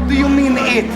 What do you mean it?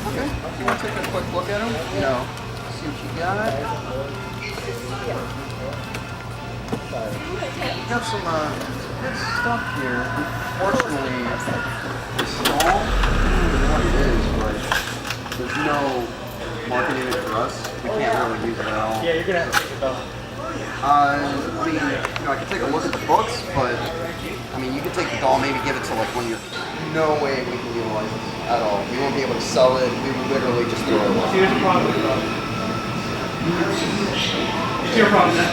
Okay, you want to take a quick look at them? No. See what you got. You got some good stuff here. Unfortunately, the stall, I don't know what it is, but there's no marketing it for us. We can't really use it at all. Yeah, you're gonna have to take it though. I mean, I can take a look at the books, but I mean, you can take the doll, maybe give it to like one of your. No way we can utilize this at all. We won't be able to sell it. We would literally just throw it away. Here's the problem with it. It's your problem then.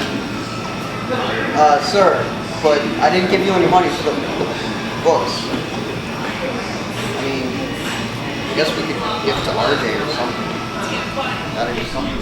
Sir, but I didn't give you any money for the books. I mean, I guess we could give it to RJ or something. That'd be something.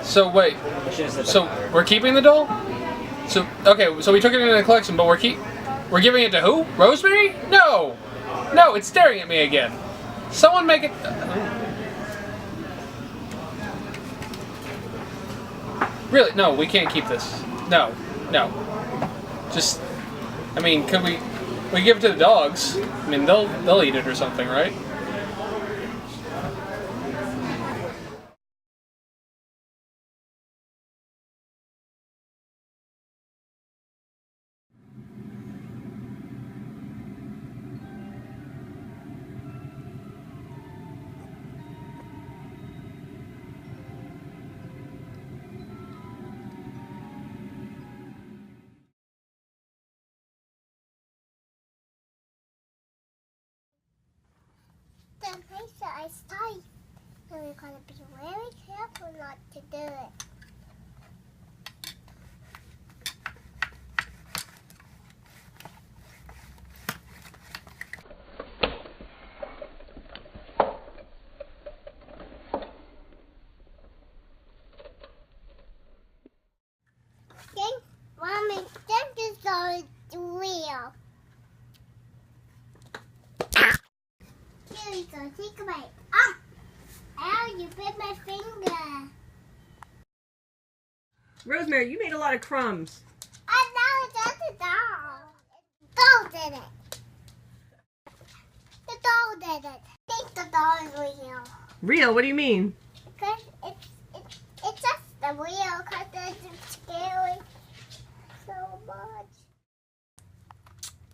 So wait, so we're keeping the doll? So okay, so we took it into the collection, but we're giving it to who? Rosemary? No, no, it's staring at me again. Someone make it. Really? No, we can't keep this. No, no. Just, I mean, could we give it to the dogs? I mean, they'll eat it or something, right? The place that I studied, so we gotta be very careful not to do it. Please don't take my ow, you bit my finger. Rosemary, you made a lot of crumbs. I know that's a doll. The doll did it. The doll did it. I think the doll is real. Real? What do you mean? Because it's just the real because it's scary so much.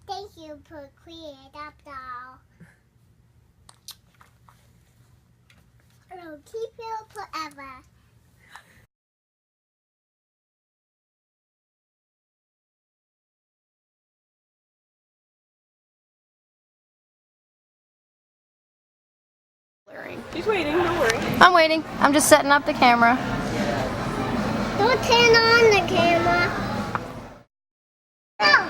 Thank you for creating that doll. It'll keep you forever. She's waiting, don't worry. I'm waiting. I'm just setting up the camera. Don't turn on the camera. No.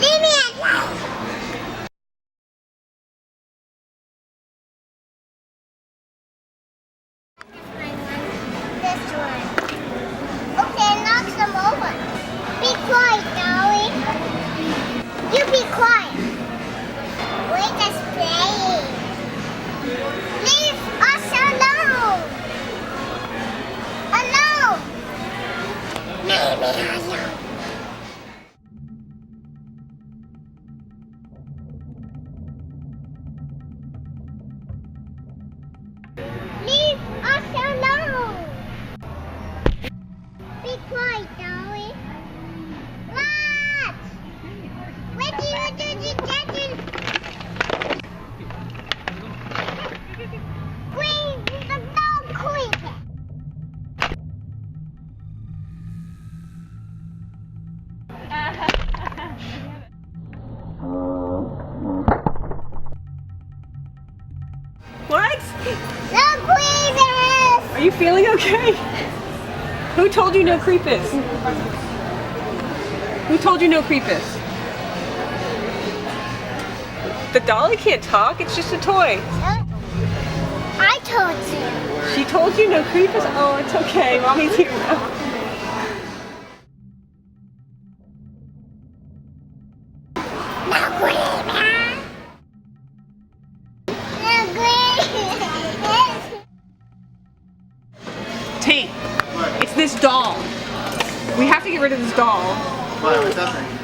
Leave me alone. This one. Okay, knock them over. Be quiet, Dolly. You be quiet. We're just playing. Leave us alone. Alone. Leave me alone. Leave us alone. Be quiet, Dolly. What? What do you do to get in? Bring the dog quick. What? No creepers. Are you feeling okay? Who told you no creepers? Who told you no creepers? The dolly can't talk, it's just a toy. I told you. She told you no creepers? Oh, it's okay. Mommy's here now. No creepers. No creepers. Tate, it's this doll. We have to get rid of this doll. What's happening?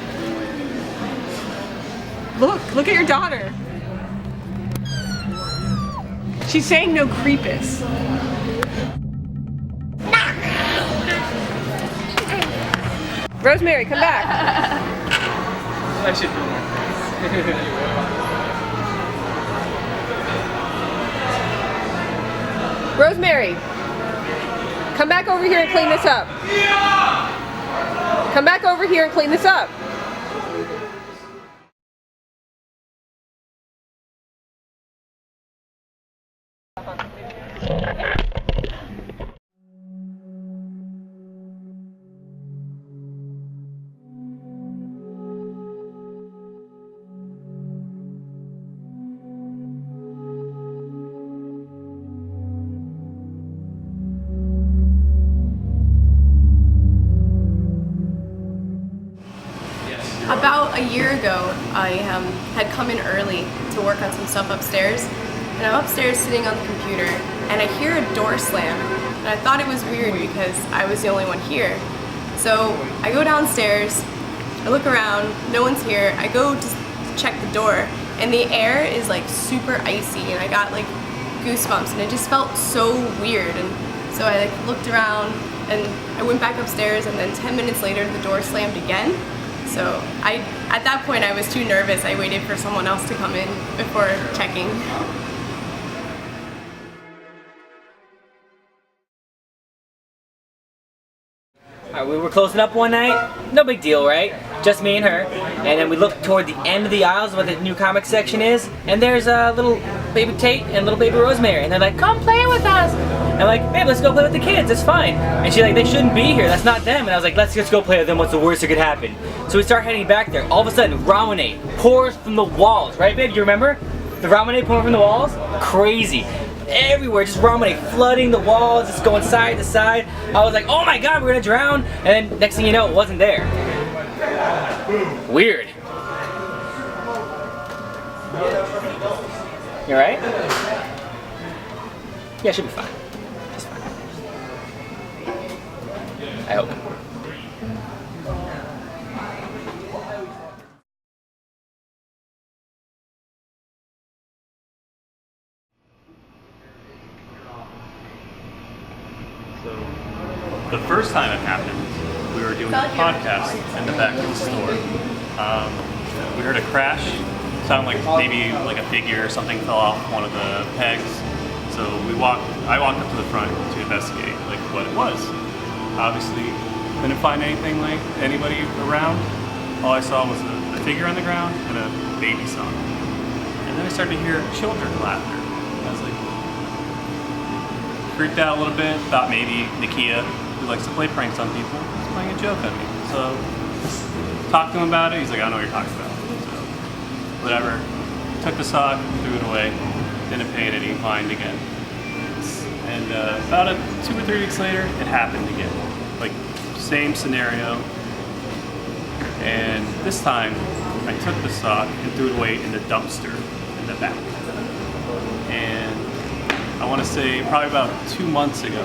Look at your daughter. She's saying no creepus. Rosemary, come back. I should do more. Rosemary, come back over here and clean this up. Come back over here and clean this up. About a year ago, I had come in early to work on some stuff upstairs, and I'm upstairs sitting on the computer, and I hear a door slam, and I thought it was weird because I was the only one here. So I go downstairs, I look around, no one's here, I go to check the door, and the air is like super icy, and I got like goosebumps, and it just felt so weird, and so I like looked around, and I went back upstairs, and then 10 minutes later the door slammed again. So at that point I was too nervous. I waited for someone else to come in before checking. We were closing up one night, no big deal, right? Just me and her. And then we looked toward the end of the aisles where the new comic section is, and there's a little baby Tate and little baby Rosemary, and they're like, come play with us! And I'm like, babe, let's go play with the kids, it's fine. And she's like, they shouldn't be here, that's not them. And I was like, let's just go play with them, what's the worst that could happen? So we start heading back there. All of a sudden, ramenade pours from the walls, right babe, you remember? The ramenade pouring from the walls? Crazy. Everywhere, just ramenade flooding the walls, just going side to side. I was like, oh my god, we're gonna drown. And then next thing you know, it wasn't there. Weird. You alright? Yeah, she'll be fine. She's fine. I hope. So, the first time it happened, we were doing a podcast in the back of the store. We heard a crash. Sounded like maybe like a figure or something fell off one of the pegs. So I walked up to the front to investigate like what it was. Obviously, couldn't find anything like anybody around. All I saw was a figure on the ground and a baby song. And then I started to hear children laughter. I was like, freaked out a little bit, thought maybe Nakia, who likes to play pranks on people, was playing a joke on me. So, talked to him about it, he's like, I know what you're talking about. So, whatever. Took the sock, threw it away, didn't pay it any mind again. And about 2 or 3 weeks later, it happened again. Like, same scenario. And this time, I took the sock and threw it away in the dumpster in the back. And I want to say probably about 2 months ago,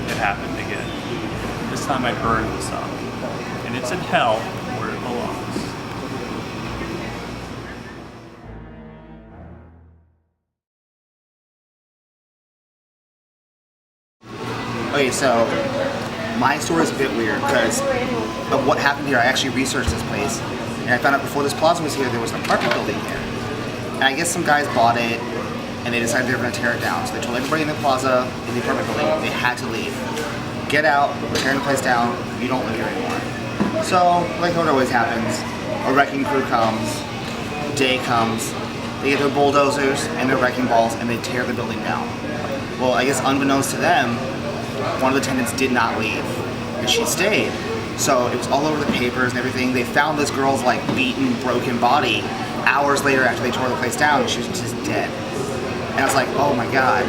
it happened again. This time I burned the sock. And it's in hell where it belongs. Okay, so my story is a bit weird because of what happened here. I actually researched this place, and I found out before this plaza was here, there was an apartment building here. And I guess some guys bought it, and they decided they were going to tear it down. So they told everybody in the plaza, in the apartment building, they had to leave. Get out, we're tearing the place down, you don't live here anymore. So, like what always happens, a wrecking crew comes, day comes, they get their bulldozers and their wrecking balls, and they tear the building down. Well, I guess unbeknownst to them, one of the tenants did not leave, and she stayed. So it was all over the papers and everything. They found this girl's like beaten, broken body hours later after they tore the place down, and she was just dead. And I was like, oh my god.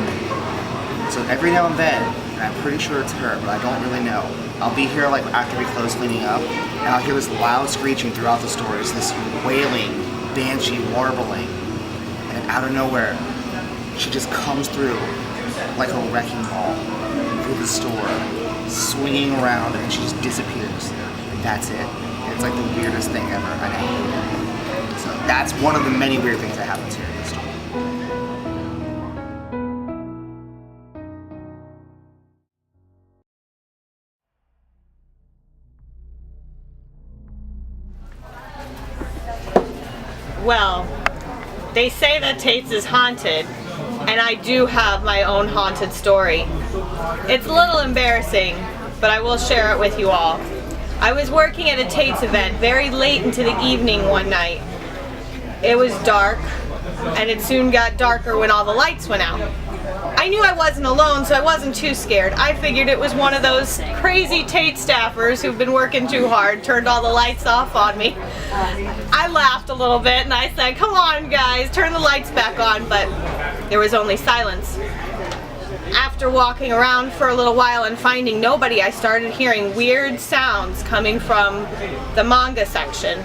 So every now and then, and I'm pretty sure it's her, but I don't really know, I'll be here like after we close cleaning up, and I'll hear this loud screeching throughout the store. It's this wailing, banshee warbling, and out of nowhere, she just comes through like a wrecking ball through the store, swinging around, and then she just disappears. And that's it. And it's like the weirdest thing ever. I hate it. So that's one of the many weird things that happens here in this store. Well, they say that Tate's is haunted, and I do have my own haunted story. It's a little embarrassing, but I will share it with you all. I was working at a Tate's event very late into the evening one night. It was dark, and it soon got darker when all the lights went out. I knew I wasn't alone, so I wasn't too scared. I figured it was one of those crazy Tate staffers who've been working too hard, turned all the lights off on me. I laughed a little bit and I said, come on guys, turn the lights back on, but there was only silence. After walking around for a little while and finding nobody, I started hearing weird sounds coming from the manga section,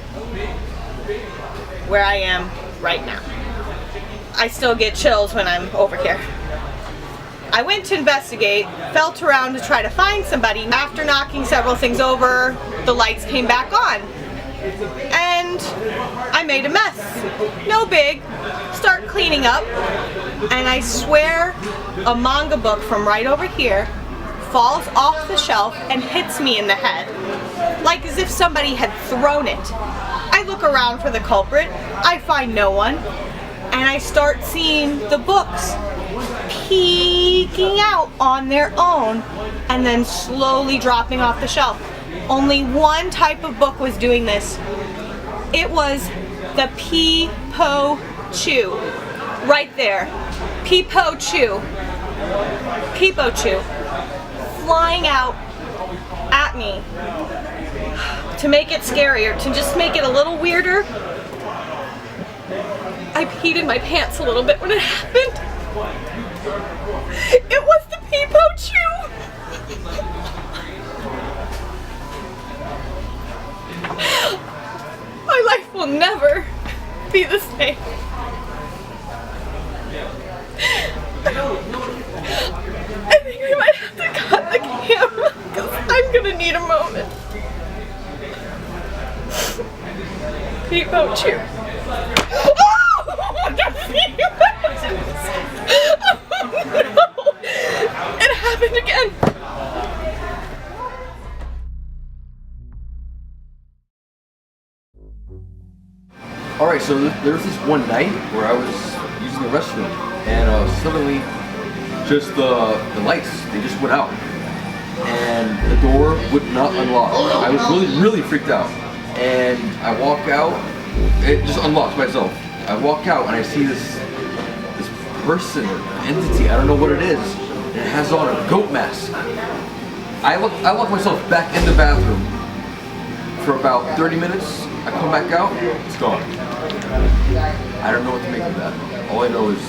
where I am right now. I still get chills when I'm over here. I went to investigate, felt around to try to find somebody. After knocking several things over, the lights came back on. And I made a mess. No big. Start cleaning up, and I swear a manga book from right over here falls off the shelf and hits me in the head, like as if somebody had thrown it. I look around for the culprit, I find no one, and I start seeing the books peeking out on their own and then slowly dropping off the shelf. Only one type of book was doing this. It was the Peepo Chew. Right there. Peepo Chew. Peepo Chew. Flying out at me. To make it scarier, to just make it a little weirder, I peed in my pants a little bit when it happened. It was the Peepo Chew. My life will never be the same. I think we might have to cut the camera because I'm gonna need a moment. Pete, won't you? Oh, no! It happened again. Alright, so there was this one night where I was using the restroom, and suddenly just the lights, they just went out. And the door would not unlock. I was really freaked out. And I walk out, it just unlocks by itself. I walk out and I see this person or entity, I don't know what it is, and it has on a goat mask. I lock myself back in the bathroom for about 30 minutes. I come back out, it's gone. I don't know what to make of that. All I know is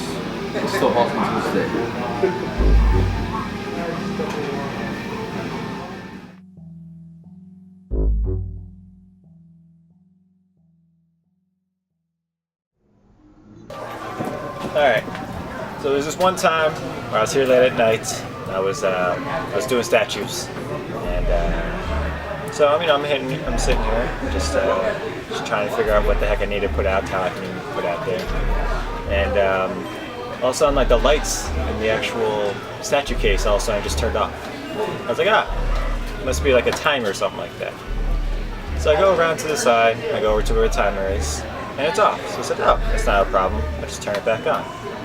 it still haunts me to this day. Alright, so there's this one time where I was here late at night. I was doing statues, and so I'm sitting here just trying to figure out what the heck I need to put out, how I can put out there, and all of a sudden, like, the lights in the actual statue case all of a sudden just turned off. I was like, must be like a timer or something like that. So I go around to the side, I go over to where the timer is, and it's off. So I said, oh, that's not a problem. I just turn it back on.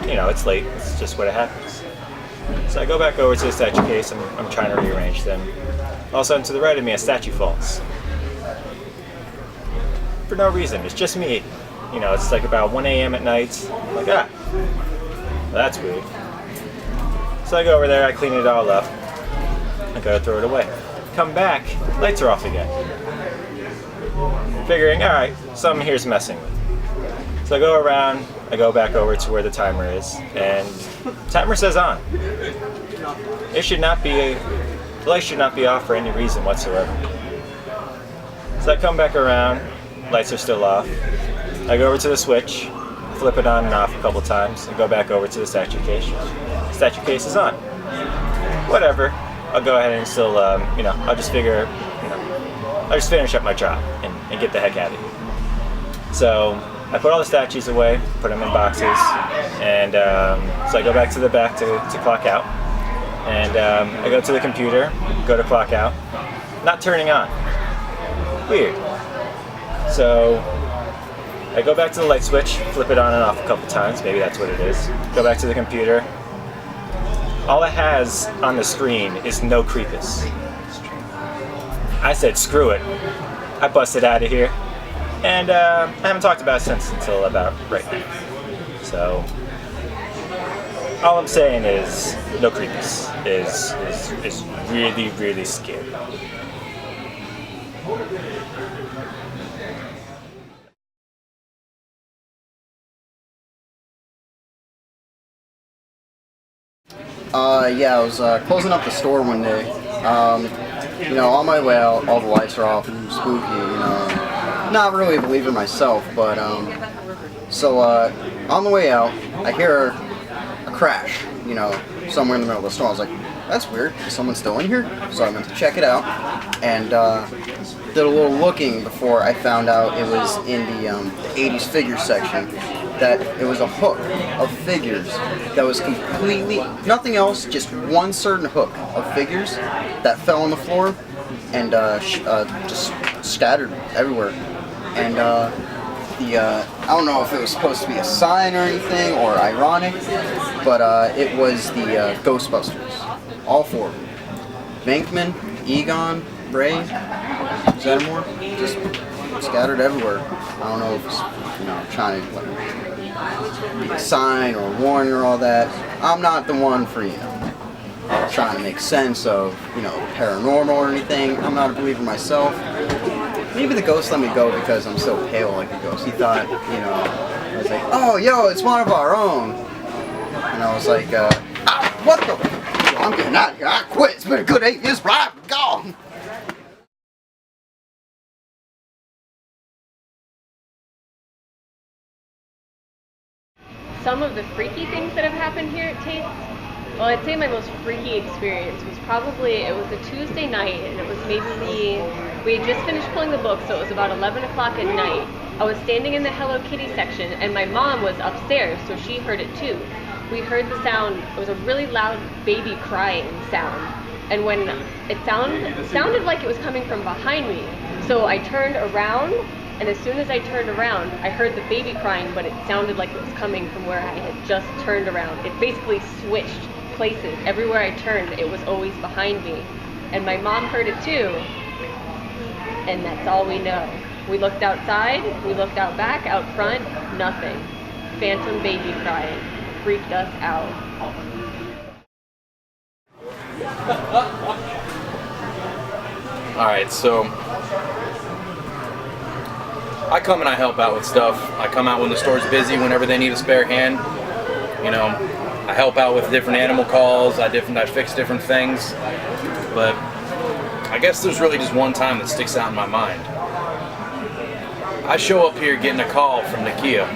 You know, it's late. It's just what happens. So I go back over to the statue case. I'm trying to rearrange them. All of a sudden, to the right of me, a statue falls. For no reason. It's just me. You know, it's like about 1 a.m. at night. I'm like, well, that's weird. So I go over there. I clean it all up. I go to throw it away. Come back. Lights are off again. Figuring, all right, something here's messing with. So I go around, I go back over to where the timer is, and timer says on. It should not be, the light should not be off for any reason whatsoever. So I come back around, lights are still off. I go over to the switch, flip it on and off a couple times, and go back over to the statue case. Statue case is on. Whatever, I'll go ahead and still, I'll just figure, I'll just finish up my job and get the heck out of here. So I put all the statues away, put them in boxes, and so I go back to the back to clock out. And I go to the computer, go to clock out, not turning on. Weird. So I go back to the light switch, flip it on and off a couple times, maybe that's what it is. Go back to the computer. All it has on the screen is no creepus. I said, screw it. I busted out of here. And I haven't talked about it since until about right now. So, all I'm saying is, no creepus is really, really scary. Yeah, I was closing up the store one day. On my way out, all the lights are off and spooky, Not really a believer myself, but, on the way out, I hear a crash, somewhere in the middle of the store. I was like, that's weird, is someone still in here? So I went to check it out, and did a little looking before I found out it was in the 80s figures section, that it was a hook of figures that was completely, nothing else, just one certain hook of figures that fell on the floor and just scattered everywhere. And I don't know if it was supposed to be a sign or anything, or ironic, but it was the Ghostbusters. All four of them. Venkman, Egon, Ray, Zeddemore, just scattered everywhere. I don't know if it's, trying to be a sign or a warning or all that. I'm not the one for, trying to make sense of, paranormal or anything. I'm not a believer myself. Maybe the ghost let me go because I'm so pale like a ghost. He thought, I was like, oh, yo, it's one of our own. And I was like, what the? I'm getting out of here. I quit. It's been a good 8 years, but I'm gone. some of the freaky things that have happened here at Tate's, well, I'd say my most freaky experience was it was a Tuesday night, and it was we had just finished pulling the book, so it was about 11 o'clock at night. I was standing in the Hello Kitty section, and my mom was upstairs, so she heard it too. We heard the sound, it was a really loud baby crying sound, and when it sounded like it was coming from behind me, so I turned around, and as soon as I turned around, I heard the baby crying, but it sounded like it was coming from where I had just turned around. It basically switched places. Everywhere I turned, it was always behind me. And my mom heard it too, and that's all we know. We looked outside, we looked out back, out front, nothing. Phantom baby crying. Freaked us out. Alright, so I come and I help out with stuff. I come out when the store's busy, whenever they need a spare hand. You know, I help out with different animal calls, I fix different things. But I guess there's really just one time that sticks out in my mind. I show up here getting a call from Nakia.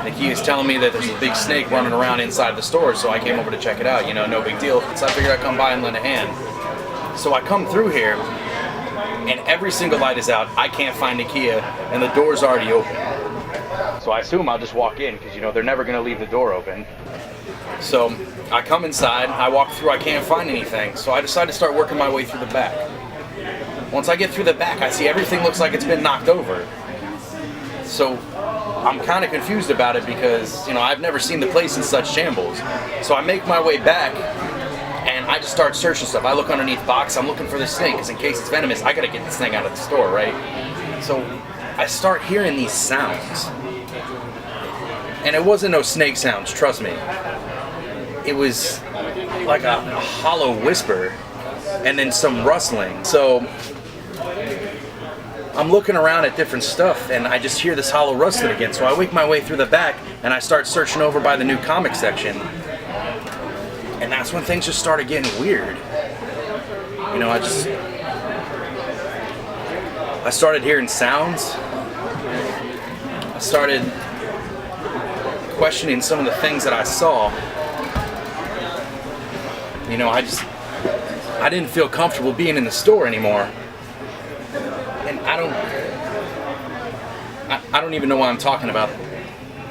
Nakia's telling me that there's a big snake running around inside the store, so I came over to check it out. You know, no big deal. So I figured I'd come by and lend a hand. So I come through here, and every single light is out. I can't find Nakia, and the door's already open. So I assume I'll just walk in, because, you know, they're never going to leave the door open. So I come inside, I walk through, I can't find anything. So I decide to start working my way through the back. Once I get through the back, I see everything looks like it's been knocked over. So I'm kind of confused about it because, you know, I've never seen the place in such shambles. So I make my way back, and I just start searching stuff. I look underneath box, I'm looking for this snake, because in case it's venomous, I gotta get this thing out of the store, right? So I start hearing these sounds. And it wasn't no snake sounds, trust me. It was like a hollow whisper, and then some rustling. So I'm looking around at different stuff, and I just hear this hollow rustling again. So I make my way through the back, and I start searching over by the new comic section. And that's when things just started getting weird. You know, I started hearing sounds. I started questioning some of the things that I saw. You know, I didn't feel comfortable being in the store anymore. And I don't even know why I'm talking about it.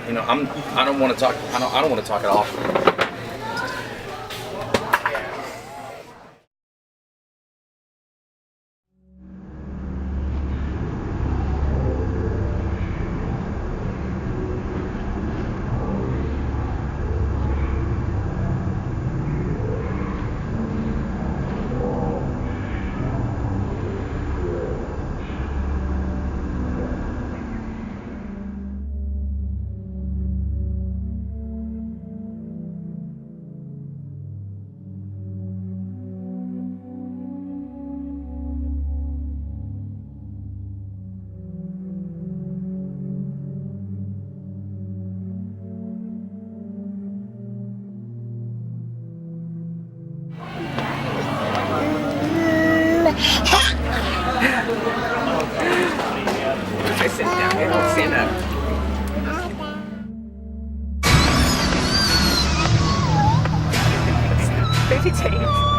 You know, I don't want to talk it off. I sit down here, don't stand up. Baby Tate.